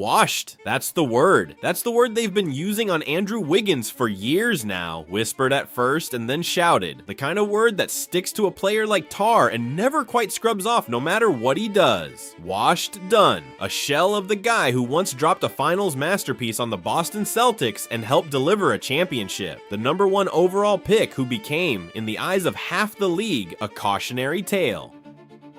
Washed, that's the word. That's the word they've been using on Andrew Wiggins for years now, whispered at first and then shouted. The kind of word that sticks to a player like Tar and never quite scrubs off no matter what he does. Washed, done. A shell of the guy who once dropped a finals masterpiece on the Boston Celtics and helped deliver a championship. The #1 overall pick who became, in the eyes of half the league, a cautionary tale.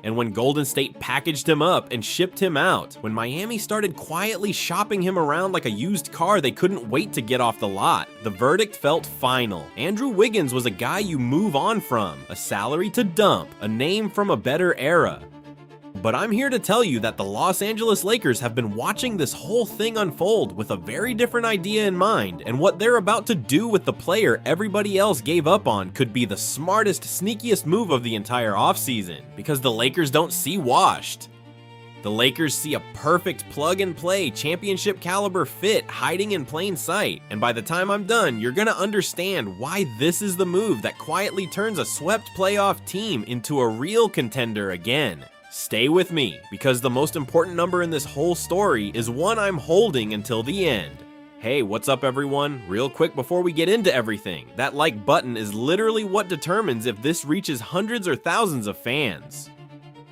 And when Golden State packaged him up and shipped him out, when Miami started quietly shopping him around like a used car they couldn't wait to get off the lot, the verdict felt final. Andrew Wiggins was a guy you move on from, a salary to dump, a name from a better era. But I'm here to tell you that the Los Angeles Lakers have been watching this whole thing unfold with a very different idea in mind, and what they're about to do with the player everybody else gave up on could be the smartest, sneakiest move of the entire offseason, because the Lakers don't see washed. The Lakers see a perfect plug-and-play, championship-caliber fit hiding in plain sight, and by the time I'm done, you're gonna understand why this is the move that quietly turns a swept playoff team into a real contender again. Stay with me, because the most important number in this whole story is one I'm holding until the end. Hey, what's up everyone? Real quick before we get into everything, that like button is literally what determines if this reaches hundreds or thousands of fans.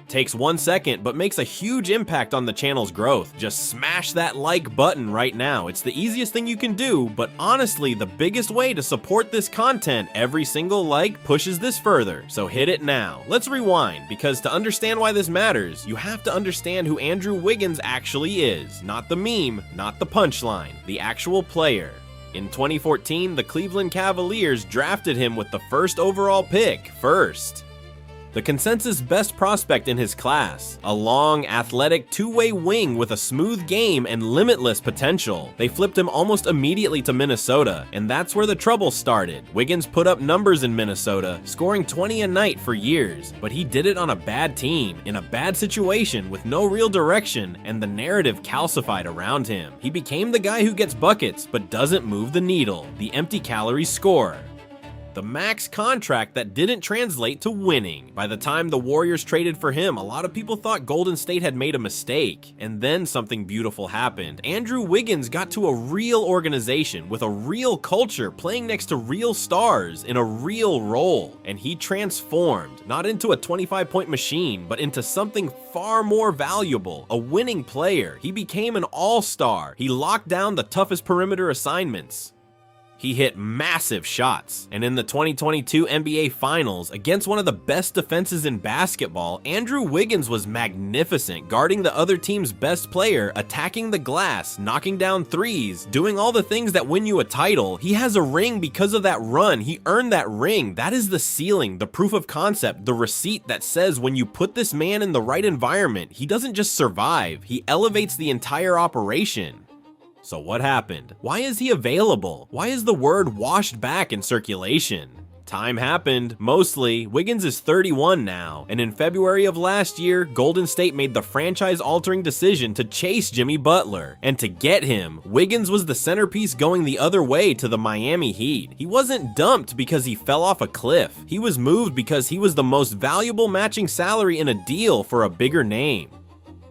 Takes 1 second, but makes a huge impact on the channel's growth. Just smash that like button right now. It's the easiest thing you can do, but honestly, the biggest way to support this content. Every single like pushes this further, so hit it now. Let's rewind, because to understand why this matters, you have to understand who Andrew Wiggins actually is. Not the meme, not the punchline, the actual player. In 2014, the Cleveland Cavaliers drafted him with the first overall pick, first. The consensus best prospect in his class, a long, athletic, two-way wing with a smooth game and limitless potential. They flipped him almost immediately to Minnesota, and that's where the trouble started. Wiggins put up numbers in Minnesota, scoring 20 a night for years, but he did it on a bad team, in a bad situation with no real direction, and the narrative calcified around him. He became the guy who gets buckets, but doesn't move the needle, the empty calorie scorer. The max contract that didn't translate to winning. By the time the Warriors traded for him, a lot of people thought Golden State had made a mistake. And then something beautiful happened. Andrew Wiggins got to a real organization with a real culture, playing next to real stars in a real role. And he transformed, not into a 25-point machine, but into something far more valuable, a winning player. He became an all-star. He locked down the toughest perimeter assignments. He hit massive shots, and in the 2022 NBA Finals, against one of the best defenses in basketball, Andrew Wiggins was magnificent, guarding the other team's best player, attacking the glass, knocking down threes, doing all the things that win you a title. He has a ring because of that run. He earned that ring. That is the ceiling, the proof of concept, the receipt that says when you put this man in the right environment, he doesn't just survive, he elevates the entire operation. So what happened? Why is he available? Why is the word washed back in circulation? Time happened, mostly. Wiggins is 31 now, and in February of last year, Golden State made the franchise-altering decision to chase Jimmy Butler. And to get him, Wiggins was the centerpiece going the other way to the Miami Heat. He wasn't dumped because he fell off a cliff. He was moved because he was the most valuable matching salary in a deal for a bigger name.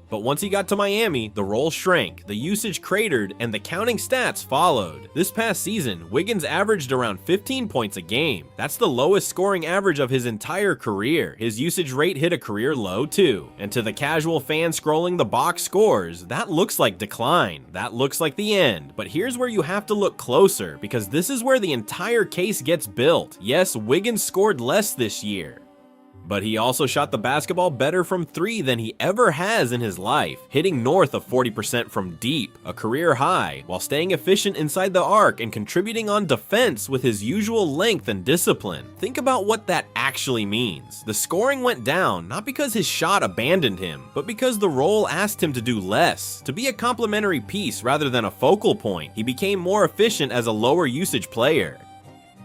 But once he got to Miami, the role shrank, the usage cratered, and the counting stats followed. This past season, Wiggins averaged around 15 points a game. That's the lowest scoring average of his entire career. His usage rate hit a career low too. And to the casual fan scrolling the box scores, that looks like decline. That looks like the end. But here's where you have to look closer, because this is where the entire case gets built. Yes, Wiggins scored less this year, but he also shot the basketball better from three than he ever has in his life, hitting north of 40% from deep, a career high, while staying efficient inside the arc and contributing on defense with his usual length and discipline. Think about what that actually means. The scoring went down, not because his shot abandoned him, but because the role asked him to do less, to be a complementary piece rather than a focal point. He became more efficient as a lower usage player.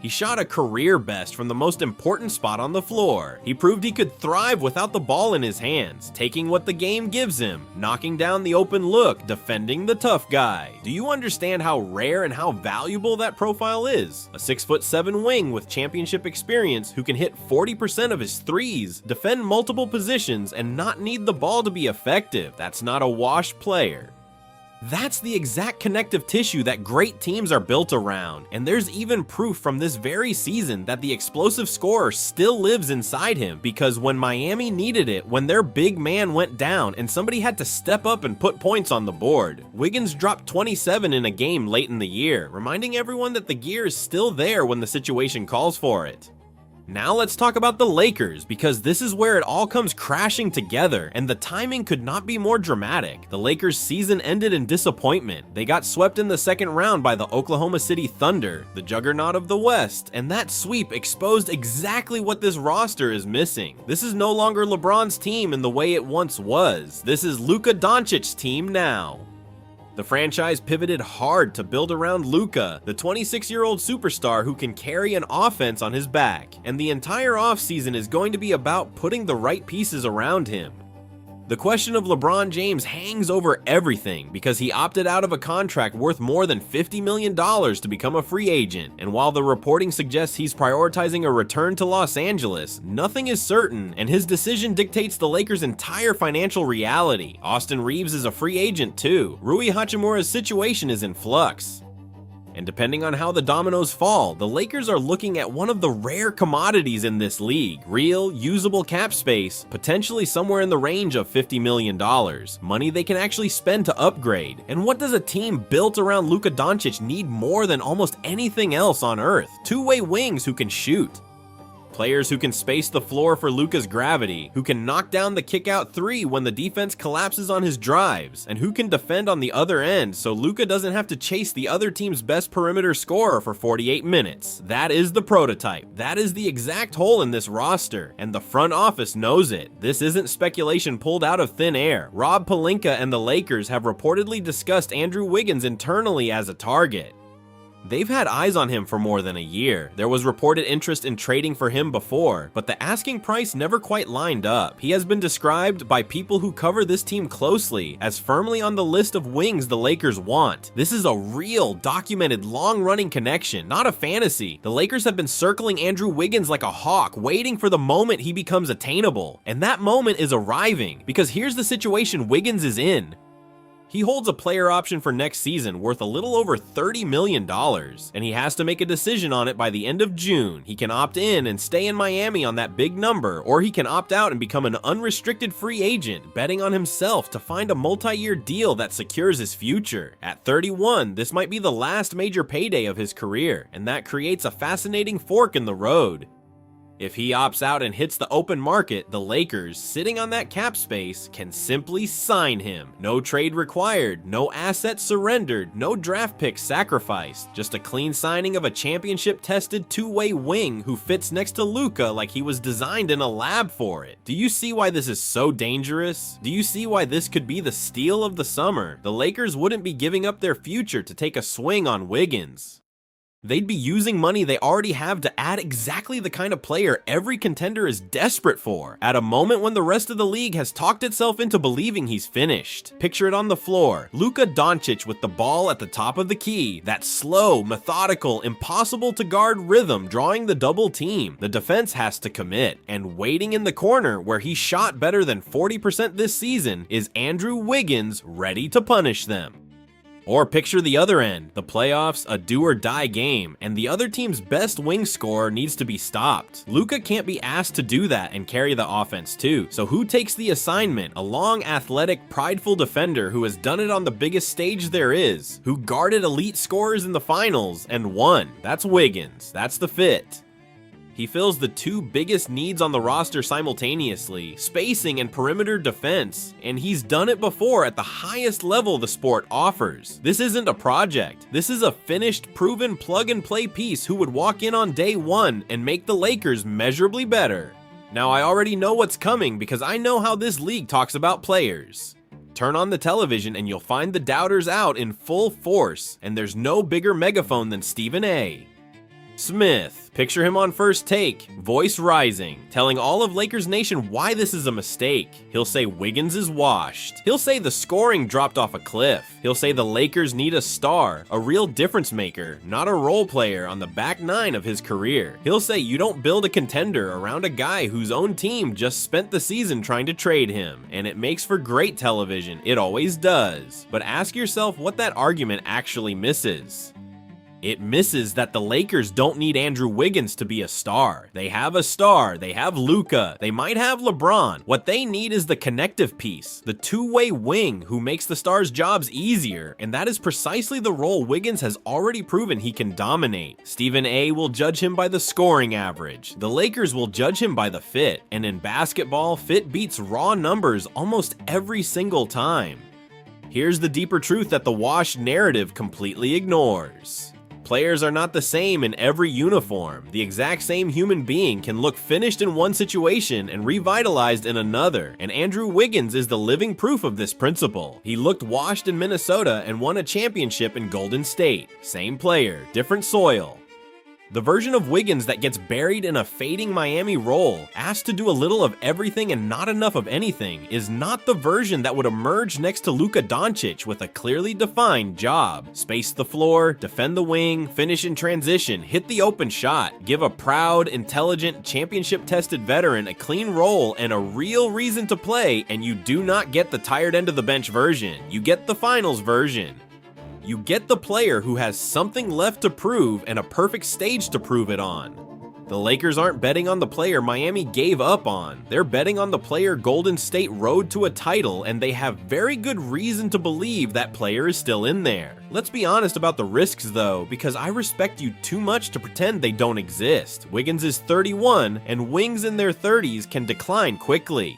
He shot a career best from the most important spot on the floor. He proved he could thrive without the ball in his hands, taking what the game gives him, knocking down the open look, defending the tough guy. Do you understand how rare and how valuable that profile is? A 6'7" wing with championship experience who can hit 40% of his threes, defend multiple positions, and not need the ball to be effective. That's not a washed player. That's the exact connective tissue that great teams are built around, and there's even proof from this very season that the explosive scorer still lives inside him, because when Miami needed it, when their big man went down and somebody had to step up and put points on the board, Wiggins dropped 27 in a game late in the year, reminding everyone that the gear is still there when the situation calls for it. Now let's talk about the Lakers, because this is where it all comes crashing together, and the timing could not be more dramatic. The Lakers' season ended in disappointment. They got swept in the second round by the Oklahoma City Thunder, the juggernaut of the West, and that sweep exposed exactly what this roster is missing. This is no longer LeBron's team in the way it once was. This is Luka Doncic's team now. The franchise pivoted hard to build around Luka, the 26-year-old superstar who can carry an offense on his back, and the entire offseason is going to be about putting the right pieces around him. The question of LeBron James hangs over everything because he opted out of a contract worth more than $50 million to become a free agent, and while the reporting suggests he's prioritizing a return to Los Angeles, nothing is certain, and his decision dictates the Lakers' entire financial reality. Austin Reeves is a free agent too. Rui Hachimura's situation is in flux. And depending on how the dominoes fall, the Lakers are looking at one of the rare commodities in this league: real, usable cap space, potentially somewhere in the range of $50 million. Money they can actually spend to upgrade. And what does a team built around Luka Doncic need more than almost anything else on earth? Two-way wings who can shoot. Players who can space the floor for Luka's gravity, who can knock down the kick-out three when the defense collapses on his drives, and who can defend on the other end so Luka doesn't have to chase the other team's best perimeter scorer for 48 minutes. That is the prototype. That is the exact hole in this roster, and the front office knows it. This isn't speculation pulled out of thin air. Rob Pelinka and the Lakers have reportedly discussed Andrew Wiggins internally as a target. They've had eyes on him for more than a year. There was reported interest in trading for him before, but the asking price never quite lined up. He has been described by people who cover this team closely as firmly on the list of wings the Lakers want. This is a real, documented, long-running connection, not a fantasy. The Lakers have been circling Andrew Wiggins like a hawk, waiting for the moment he becomes attainable. And that moment is arriving, because here's the situation Wiggins is in. He holds a player option for next season worth a little over $30 million, and he has to make a decision on it by the end of June. He can opt in and stay in Miami on that big number, or he can opt out and become an unrestricted free agent, betting on himself to find a multi-year deal that secures his future. At 31, this might be the last major payday of his career, and that creates a fascinating fork in the road. If he opts out and hits the open market, the Lakers, sitting on that cap space, can simply sign him. No trade required, no assets surrendered, no draft picks sacrificed. Just a clean signing of a championship-tested two-way wing who fits next to Luka like he was designed in a lab for it. Do you see why this is so dangerous? Do you see why this could be the steal of the summer? The Lakers wouldn't be giving up their future to take a swing on Wiggins. They'd be using money they already have to add exactly the kind of player every contender is desperate for, at a moment when the rest of the league has talked itself into believing he's finished. Picture it on the floor. Luka Doncic with the ball at the top of the key, that slow, methodical, impossible to guard rhythm drawing the double team. The defense has to commit, and waiting in the corner where he shot better than 40% this season is Andrew Wiggins ready to punish them. Or picture the other end, the playoffs, a do-or-die game, and the other team's best wing scorer needs to be stopped. Luka can't be asked to do that and carry the offense too. So who takes the assignment? A long, athletic, prideful defender who has done it on the biggest stage there is, who guarded elite scorers in the finals and won. That's Wiggins. That's the fit. He fills the two biggest needs on the roster simultaneously, spacing and perimeter defense, and he's done it before at the highest level the sport offers. This isn't a project. This is a finished, proven plug-and-play piece who would walk in on day one and make the Lakers measurably better. Now, I already know what's coming because I know how this league talks about players. Turn on the television and you'll find the doubters out in full force, and there's no bigger megaphone than Stephen A. Smith. Picture him on First Take, voice rising, telling all of Lakers Nation why this is a mistake. He'll say Wiggins is washed. He'll say the scoring dropped off a cliff. He'll say the Lakers need a star, a real difference maker, not a role player on the back nine of his career. He'll say you don't build a contender around a guy whose own team just spent the season trying to trade him, and it makes for great television, it always does. But ask yourself what that argument actually misses. It misses that the Lakers don't need Andrew Wiggins to be a star. They have a star, they have Luka, they might have LeBron. What they need is the connective piece, the two-way wing who makes the stars' jobs easier, and that is precisely the role Wiggins has already proven he can dominate. Stephen A. will judge him by the scoring average. The Lakers will judge him by the fit, and in basketball, fit beats raw numbers almost every single time. Here's the deeper truth that the washed narrative completely ignores. Players are not the same in every uniform. The exact same human being can look finished in one situation and revitalized in another, and Andrew Wiggins is the living proof of this principle. He looked washed in Minnesota and won a championship in Golden State. Same player, different soil. The version of Wiggins that gets buried in a fading Miami role, asked to do a little of everything and not enough of anything, is not the version that would emerge next to Luka Doncic with a clearly defined job. Space the floor, defend the wing, finish in transition, hit the open shot, give a proud, intelligent, championship-tested veteran a clean role and a real reason to play, and you do not get the tired end of the bench version. You get the finals version. You get the player who has something left to prove and a perfect stage to prove it on. The Lakers aren't betting on the player Miami gave up on. They're betting on the player Golden State rode to a title, and they have very good reason to believe that player is still in there. Let's be honest about the risks though, because I respect you too much to pretend they don't exist. Wiggins is 31, and wings in their 30s can decline quickly.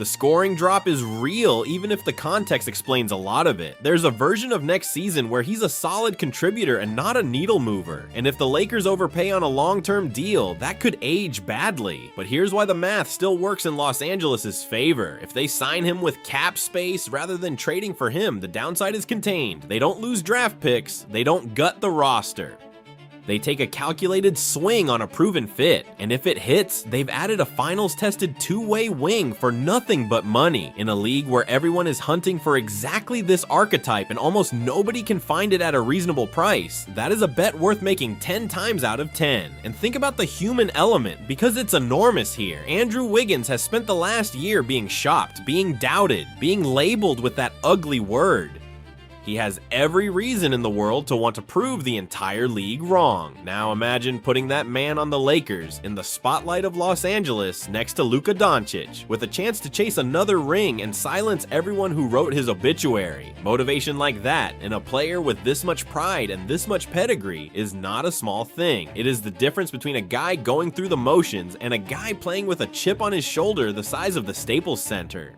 The scoring drop is real, even if the context explains a lot of it. There's a version of next season where he's a solid contributor and not a needle mover. And if the Lakers overpay on a long-term deal, that could age badly. But here's why the math still works in Los Angeles' favor. If they sign him with cap space rather than trading for him, the downside is contained. They don't lose draft picks, they don't gut the roster. They take a calculated swing on a proven fit, and if it hits, they've added a finals-tested two-way wing for nothing but money. In a league where everyone is hunting for exactly this archetype and almost nobody can find it at a reasonable price, that is a bet worth making 10 times out of 10. And think about the human element, because it's enormous here. Andrew Wiggins has spent the last year being shopped, being doubted, being labeled with that ugly word. He has every reason in the world to want to prove the entire league wrong. Now imagine putting that man on the Lakers in the spotlight of Los Angeles next to Luka Doncic, with a chance to chase another ring and silence everyone who wrote his obituary. Motivation like that in a player with this much pride and this much pedigree is not a small thing. It is the difference between a guy going through the motions and a guy playing with a chip on his shoulder the size of the Staples Center.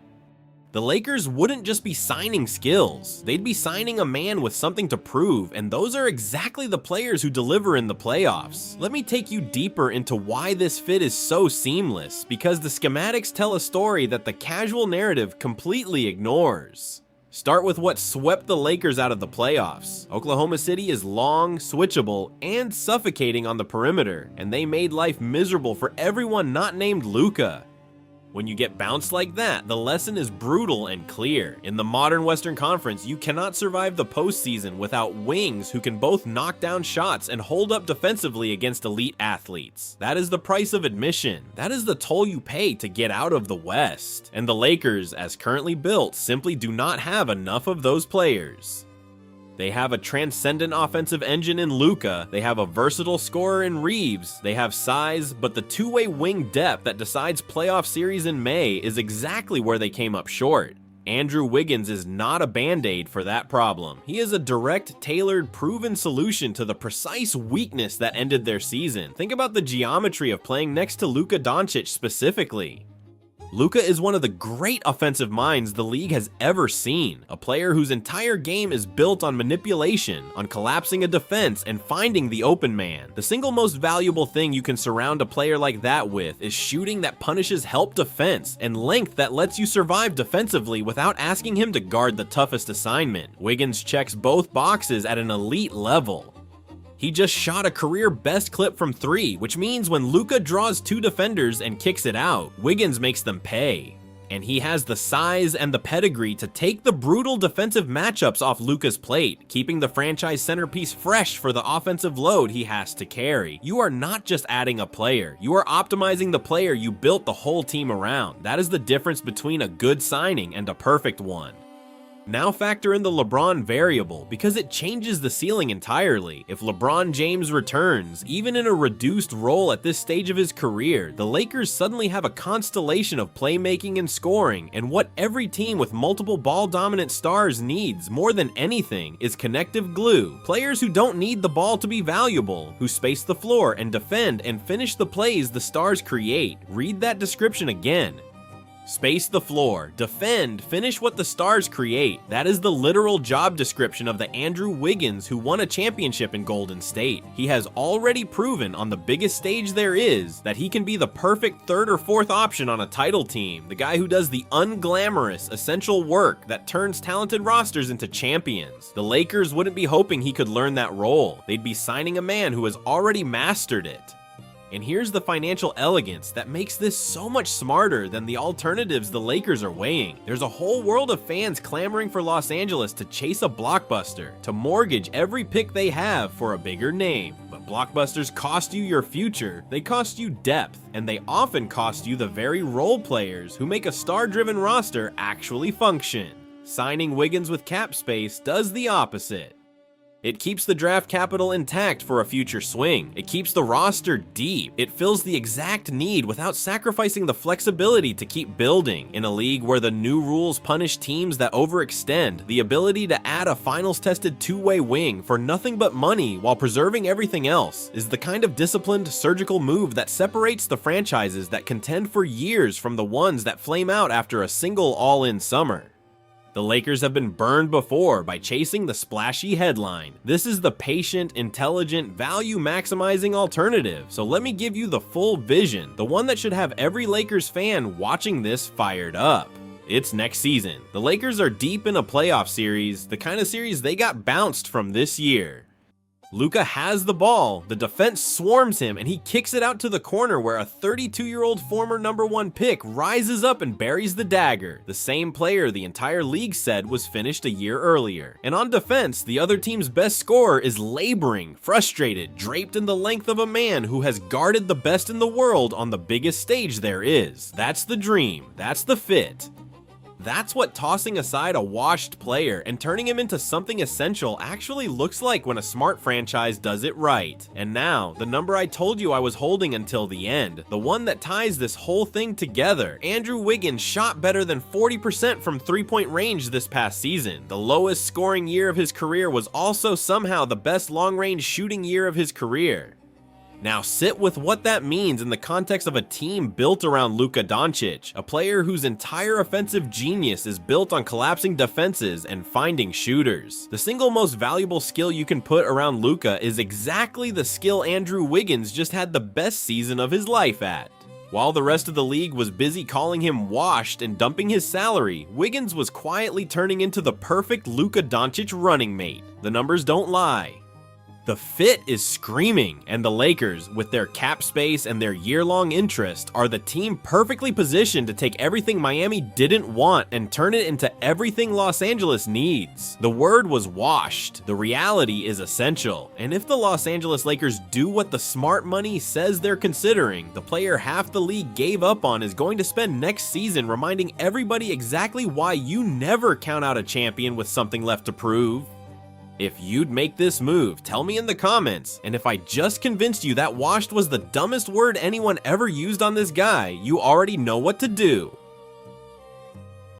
The Lakers wouldn't just be signing skills, they'd be signing a man with something to prove, and those are exactly the players who deliver in the playoffs. Let me take you deeper into why this fit is so seamless, because the schematics tell a story that the casual narrative completely ignores. Start with what swept the Lakers out of the playoffs. Oklahoma City is long, switchable, and suffocating on the perimeter, and they made life miserable for everyone not named Luka. When you get bounced like that, the lesson is brutal and clear. In the modern Western Conference, you cannot survive the postseason without wings who can both knock down shots and hold up defensively against elite athletes. That is the price of admission. That is the toll you pay to get out of the West. And the Lakers, as currently built, simply do not have enough of those players. They have a transcendent offensive engine in Luka, they have a versatile scorer in Reeves, they have size, but the two-way wing depth that decides playoff series in May is exactly where they came up short. Andrew Wiggins is not a band-aid for that problem. He is a direct, tailored, proven solution to the precise weakness that ended their season. Think about the geometry of playing next to Luka Doncic specifically. Luka is one of the great offensive minds the league has ever seen, a player whose entire game is built on manipulation, on collapsing a defense and finding the open man. The single most valuable thing you can surround a player like that with is shooting that punishes help defense and length that lets you survive defensively without asking him to guard the toughest assignment. Wiggins checks both boxes at an elite level. He just shot a career best clip from 3, which means when Luka draws 2 defenders and kicks it out, Wiggins makes them pay. And he has the size and the pedigree to take the brutal defensive matchups off Luka's plate, keeping the franchise centerpiece fresh for the offensive load he has to carry. You are not just adding a player, you are optimizing the player you built the whole team around. That is the difference between a good signing and a perfect one. Now factor in the LeBron variable, because it changes the ceiling entirely. If LeBron James returns, even in a reduced role at this stage of his career, the Lakers suddenly have a constellation of playmaking and scoring, and what every team with multiple ball-dominant stars needs more than anything is connective glue. Players who don't need the ball to be valuable, who space the floor and defend and finish the plays the stars create. Read that description again. Space the floor, defend, finish what the stars create. That is the literal job description of the Andrew Wiggins who won a championship in Golden State. He has already proven on the biggest stage there is that he can be the perfect 3rd or 4th option on a title team, the guy who does the unglamorous, essential work that turns talented rosters into champions. The Lakers wouldn't be hoping he could learn that role. They'd be signing a man who has already mastered it. And here's the financial elegance that makes this so much smarter than the alternatives the Lakers are weighing. There's a whole world of fans clamoring for Los Angeles to chase a blockbuster, to mortgage every pick they have for a bigger name. But blockbusters cost you your future, they cost you depth, and they often cost you the very role players who make a star-driven roster actually function. Signing Wiggins with cap space does the opposite. It keeps the draft capital intact for a future swing. It keeps the roster deep. It fills the exact need without sacrificing the flexibility to keep building. In a league where the new rules punish teams that overextend, the ability to add a finals-tested two-way wing for nothing but money while preserving everything else is the kind of disciplined, surgical move that separates the franchises that contend for years from the ones that flame out after a single all-in summer. The Lakers have been burned before by chasing the splashy headline. This is the patient, intelligent, value-maximizing alternative, so let me give you the full vision, the one that should have every Lakers fan watching this fired up. It's next season. The Lakers are deep in a playoff series, the kind of series they got bounced from this year. Luka has the ball, the defense swarms him, and he kicks it out to the corner where a 32-year-old former #1 pick rises up and buries the dagger, the same player the entire league said was finished a year earlier. And on defense, the other team's best scorer is laboring, frustrated, draped in the length of a man who has guarded the best in the world on the biggest stage there is. That's the dream, that's the fit. That's what tossing aside a washed player and turning him into something essential actually looks like when a smart franchise does it right. And now, the number I told you I was holding until the end, the one that ties this whole thing together. Andrew Wiggins shot better than 40% from three-point range this past season. The lowest scoring year of his career was also somehow the best long-range shooting year of his career. Now sit with what that means in the context of a team built around Luka Doncic, a player whose entire offensive genius is built on collapsing defenses and finding shooters. The single most valuable skill you can put around Luka is exactly the skill Andrew Wiggins just had the best season of his life at. While the rest of the league was busy calling him washed and dumping his salary, Wiggins was quietly turning into the perfect Luka Doncic running mate. The numbers don't lie. The fit is screaming, and the Lakers, with their cap space and their year-long interest, are the team perfectly positioned to take everything Miami didn't want and turn it into everything Los Angeles needs. The word was washed. The reality is essential. And if the Los Angeles Lakers do what the smart money says they're considering, the player half the league gave up on is going to spend next season reminding everybody exactly why you never count out a champion with something left to prove. If you'd make this move, tell me in the comments, and if I just convinced you that washed was the dumbest word anyone ever used on this guy, you already know what to do.